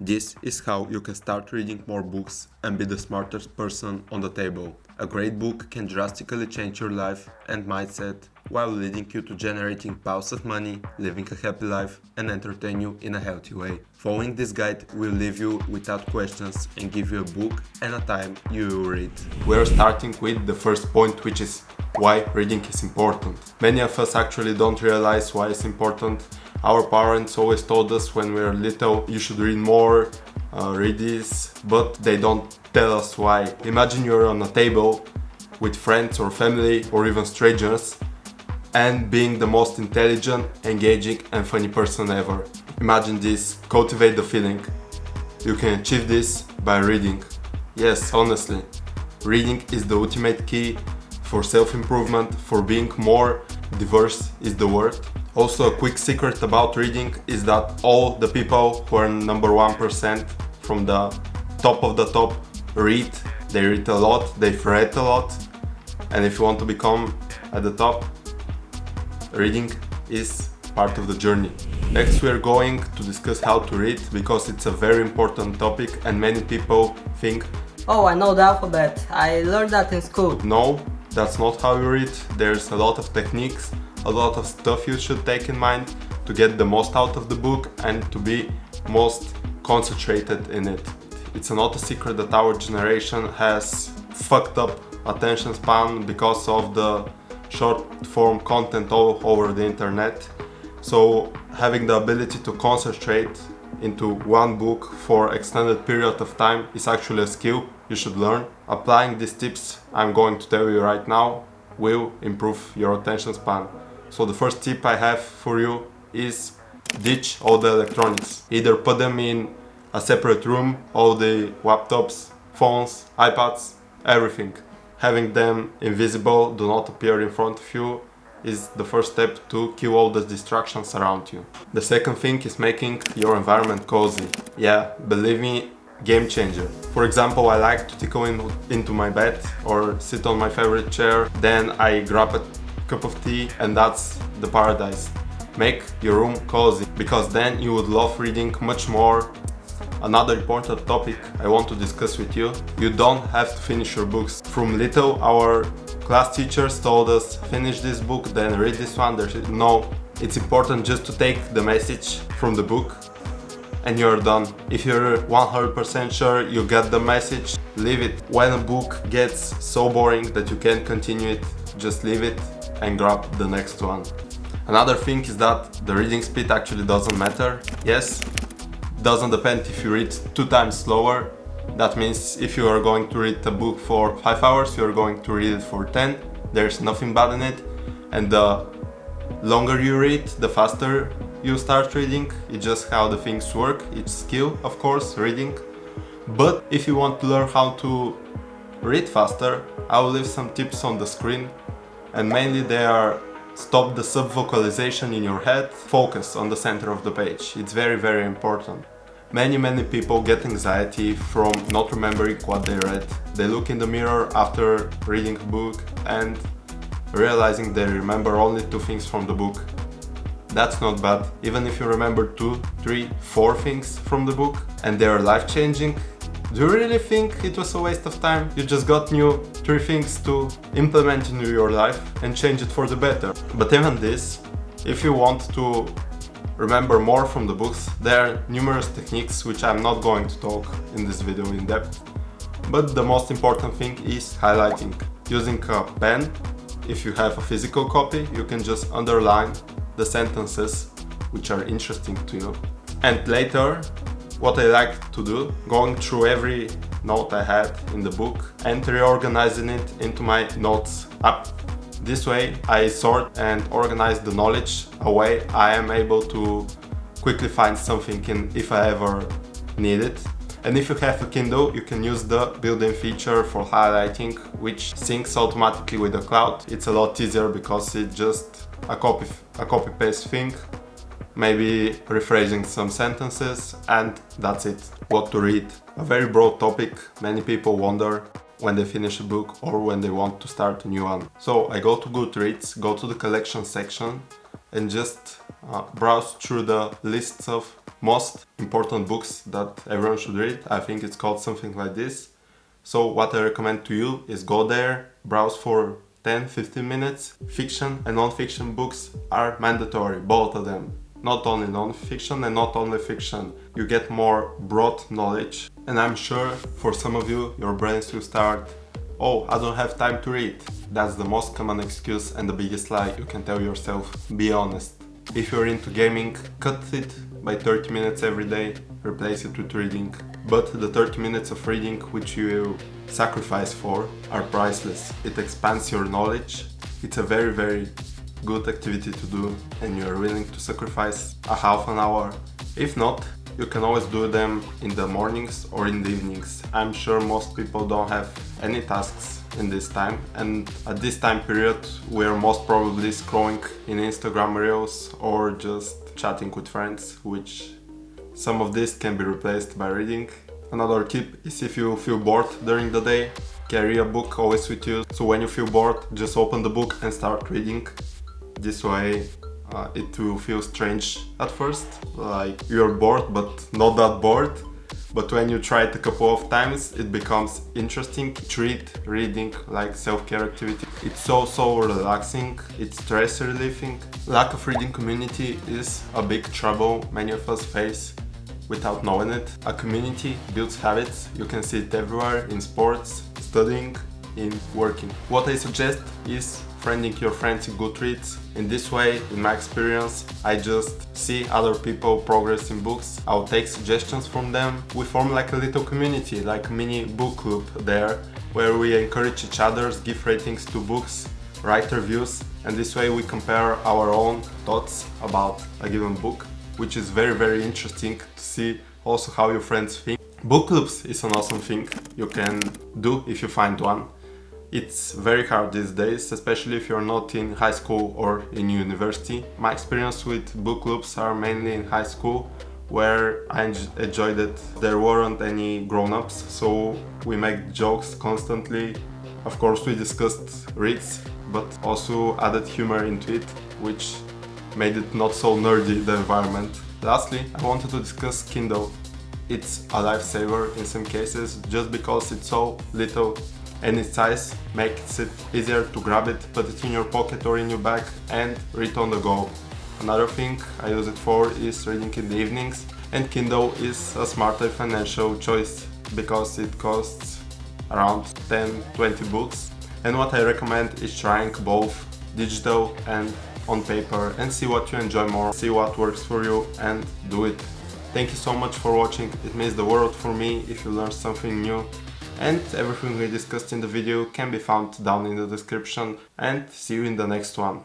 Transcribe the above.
This is how you can start reading more books and be the smartest person on the table. A great book can drastically change your life and mindset while leading you to generating piles of money, living a happy life, and entertain you in a healthy way. Following this guide will leave you without questions and give you a book and a time you will read. We're starting with the first point, which is why reading is important. Many of us actually don't realize why it's important. Our parents always told us when we were little, you should read more, read this, but they don't tell us why. Imagine you're on a table with friends or family or even strangers and being the most intelligent, engaging and funny person ever. Imagine this, cultivate the feeling. You can achieve this by reading. Yes, honestly, reading is the ultimate key for self-improvement, for being more diverse is the word. Also, a quick secret about reading is that all the people who are number 1% from the top of the top read. They read a lot, they've read a lot, and if you want to become at the top, reading is part of the journey. Next, we are going to discuss how to read because it's a very important topic and many people think, oh, I know the alphabet, I learned that in school. No, that's not how you read. There's a lot of techniques, a lot of stuff you should take in mind to get the most out of the book and to be most concentrated in it. It's not a secret that our generation has fucked up attention span because of the short form content all over the internet. So having the ability to concentrate into one book for extended period of time is actually a skill you should learn. Applying these tips I'm going to tell you right now will improve your attention span. So the first tip I have for you is ditch all the electronics. Either put them in a separate room, all the laptops, phones, iPads, everything. Having them invisible, do not appear in front of you, is the first step to kill all the distractions around you. The second thing is making your environment cozy. Yeah, believe me, game changer. For example, I like to tickle into my bed or sit on my favorite chair, then I grab a cup of tea and that's the paradise. Make your room cozy because then you would love reading much more. Another important topic I want to discuss with you, you don't have to finish your books. From little, our class teachers told us, finish this book, then read this one. No, it's important just to take the message from the book and you're done. If you're 100% sure you get the message, leave it. When a book gets so boring that you can't continue it, just leave it and grab the next one. Another thing is that the reading speed actually doesn't matter. Yes, doesn't depend if you read 2 times slower. That means if you are going to read a book for 5 hours, you are going to read it for 10. There's nothing bad in it. And the longer you read, the faster you start reading. It's just how the things work. It's skill, of course, reading. But if you want to learn how to read faster, I will leave some tips on the screen. And mainly they are: stop the subvocalization in your head, focus on the center of the page. It's very, very important. Many people get anxiety from not remembering what they read. They look in the mirror after reading a book and realizing they remember only 2 things from the book. That's not bad. Even if you remember 2, 3, 4 things from the book and they are life-changing, do you really think it was a waste of time? You just got new 3 things to implement into your life and change it for the better. But even this, if you want to remember more from the books, there are numerous techniques which I'm not going to talk in this video in depth. But the most important thing is highlighting. Using a pen, if you have a physical copy, you can just underline the sentences which are interesting to you. And later, what I like to do, going through every note I had in the book and reorganizing it into my notes app. This way I sort and organize the knowledge a way I am able to quickly find something if I ever need it. And if you have a Kindle, you can use the built-in feature for highlighting, which syncs automatically with the cloud. It's a lot easier because it's just a copy-paste thing. Maybe rephrasing some sentences, and that's it. What to read. A very broad topic. Many people wonder when they finish a book or when they want to start a new one. So I go to Goodreads, go to the collection section and just browse through the lists of most important books that everyone should read. I think it's called something like this. So what I recommend to you is go there, browse for 10-15 minutes. Fiction and non-fiction books are mandatory, both of them. Not only non-fiction and not only fiction. You get more broad knowledge. And I'm sure for some of you, your brains will start, oh, I don't have time to read. That's the most common excuse and the biggest lie you can tell yourself. Be honest. If you're into gaming, cut it by 30 minutes every day, replace it with reading. But the 30 minutes of reading which you sacrifice for are priceless. It expands your knowledge. It's a very, very good activity to do, and you're willing to sacrifice a half an hour. If not, you can always do them in the mornings or in the evenings. I'm sure most people don't have any tasks in this time, and at this time period we're most probably scrolling in Instagram reels or just chatting with friends, which some of this can be replaced by reading. Another tip is, if you feel bored during the day, carry a book always with you, so when you feel bored, just open the book and start reading. This way it will feel strange at first, like you're bored but not that bored. But when you try it a couple of times, it becomes interesting. Treat reading like self-care activity. It's so relaxing, it's stress relieving. Lack of reading community is a big trouble many of us face without knowing it. A community builds habits. You can see it everywhere, in sports, studying, in working. What I suggest is friending your friends in Goodreads. In this way, in my experience, I just see other people progress in books. I'll take suggestions from them. We form like a little community, like a mini book club there, where we encourage each other, give ratings to books, write reviews, and this way we compare our own thoughts about a given book, which is very interesting to see also how your friends think. Book clubs is an awesome thing you can do if you find one. It's very hard these days, especially if you're not in high school or in university. My experience with book clubs are mainly in high school, where I enjoyed it. There weren't any grown-ups, so we make jokes constantly. Of course, we discussed reads, but also added humor into it, which made it not so nerdy, the environment. Lastly, I wanted to discuss Kindle. It's a lifesaver in some cases, just because it's so little and its size makes it easier to grab it, put it in your pocket or in your bag and read on the go. Another thing I use it for is reading in the evenings, and Kindle is a smarter financial choice because it costs around 10-20 books. And what I recommend is trying both digital and on paper and see what you enjoy more, see what works for you and do it. Thank you so much for watching. It means the world for me if you learned something new. And everything we discussed in the video can be found down in the description, and see you in the next one.